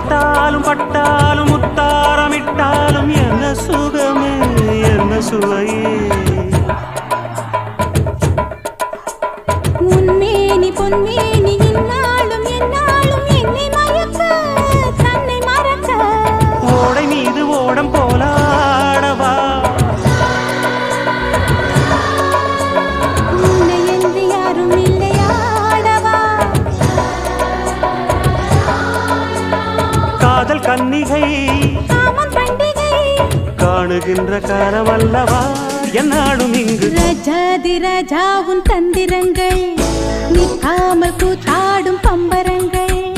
தொட்டாலும் பட்டாலும் முத்தாரமிட்டாலும் என்ன சுகமே என்ன சுவையே உன்மேனி பொன்மேனி இன்னாலும் என்னாலும் என்னை மயக்க தன்னை மறக்க ஓடை மீது ஓடம் போலாடவா உன்னை என்று யாரும் இல்லையாடவா காதல் கன்னிகை காமம் பண்டிகை காணுகின்ற காலமல்லவா என்னாலும் இங்கு ரஜாதி ராஜாவும் தந்திரங்கள் நிற்காமல் கூத்தாடும் பம்பரங்கள்